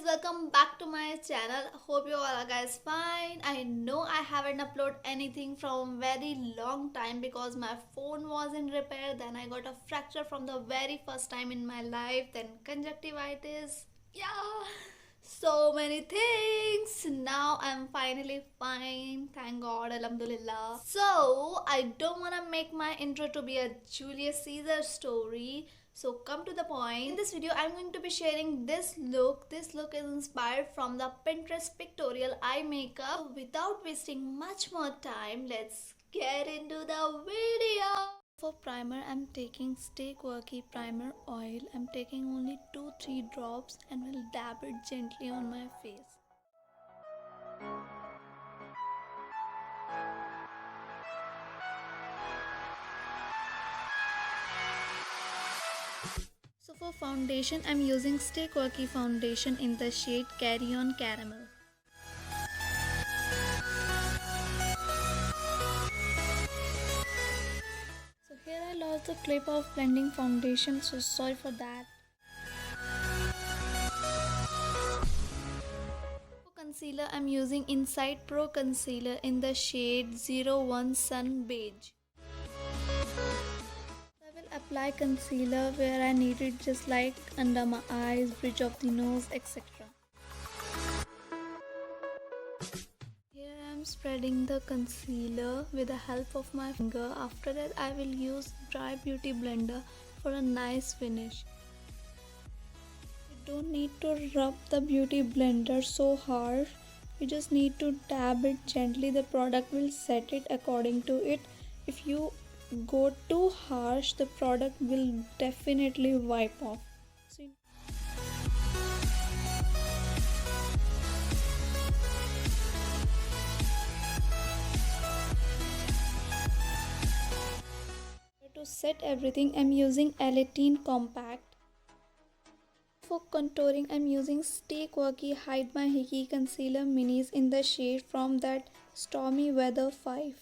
welcome back to my channel. Hope you all are guys fine. I know I haven't uploaded anything from very long time because my phone was in repair. Then I got a fracture from the very first time in my life. Then conjunctivitis. Yeah, so many things. Now I'm finally fine. Thank God. Alhamdulillah. So I don't want to make my intro to be a Julius Caesar story. So come to the point. In this video, I'm going to be sharing this look. This look is inspired from the Pinterest pictorial eye makeup. So without wasting much more time, let's get into the video. For primer, I'm taking Stay Quirky Primer Oil. I'm taking only 2-3 drops and will dab it gently on my face. So for foundation, I'm using Stay Quirky foundation in the shade Carry On Caramel. So here I lost the clip of blending foundation, so sorry for that. For concealer, I'm using Insight Pro Concealer in the shade 01 Sun Beige. Apply concealer where I need it, just like under my eyes, bridge of the nose, etc. Here I am spreading the concealer with the help of my finger. After that I will use dry beauty blender for a nice finish. You don't need to rub the beauty blender so hard. You just need to dab it gently. The product will set it according to it. If you go too harsh, the product will definitely wipe off. To set everything, I'm using L18 Compact. For contouring, I'm using Stay Quirky Hide My Hickey Concealer Minis in the shade From That Stormy Weather 5.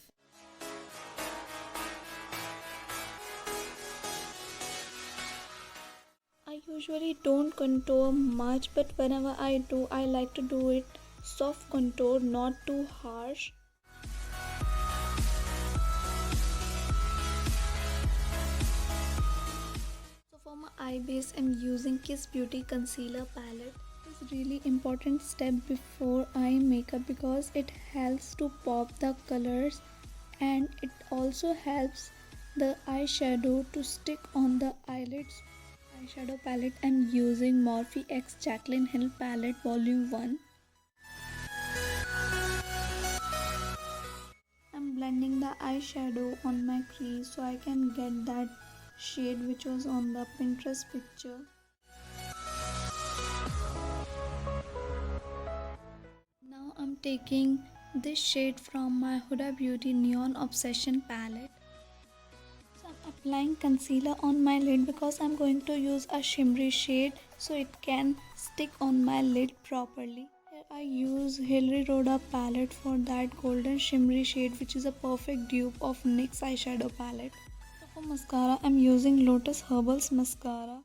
I usually don't contour much, but whenever I do, I like to do it soft contour, not too harsh. So for my eye base, I'm using Kiss Beauty Concealer Palette. It's really important step before eye makeup because it helps to pop the colors and it also helps the eyeshadow to stick on the eyelids. Eyeshadow palette, I'm using Morphe X Jaclyn Hill palette volume 1. I'm blending the eyeshadow on my crease so I can get that shade which was on the Pinterest picture. Now I'm taking this shade from my Huda Beauty Neon Obsession palette. Applying concealer on my lid because I'm going to use a shimmery shade so it can stick on my lid properly. Here I use Hilary Rhoda palette for that golden shimmery shade which is a perfect dupe of NYX eyeshadow palette. So for mascara, I'm using Lotus Herbals mascara.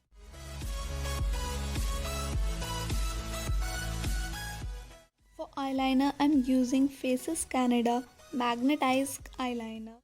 For eyeliner, I'm using Faces Canada Magnetized Eyeliner.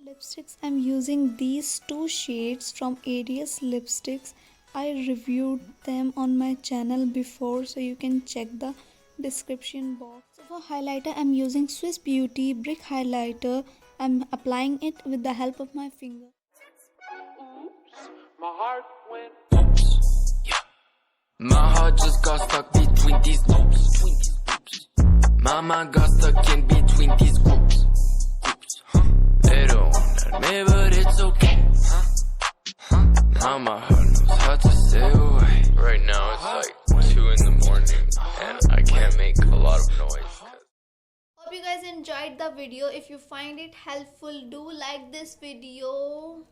Lipsticks, I'm using these two shades from ADS Lipsticks. I reviewed them on my channel before, so you can check the description box. So for highlighter, I'm using Swiss Beauty Brick Highlighter. I'm applying it with the help of my finger. Oops, my heart went oops. Yeah. My heart just got stuck between these loops. My mind got stuck in between these groups. They don't want me, but it's okay. Now my heart knows how to stay away. Right now it's like 2 in the morning and I can't make a lot of noise. Hope you guys enjoyed the video. If you find it helpful, do like this video.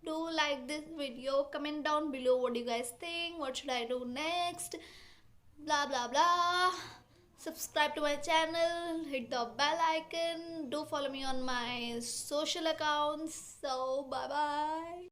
do like this video. Comment down below what do you guys think, what should I do next, blah blah blah. Subscribe to my channel, hit the bell icon, do follow me on my social accounts. So bye bye.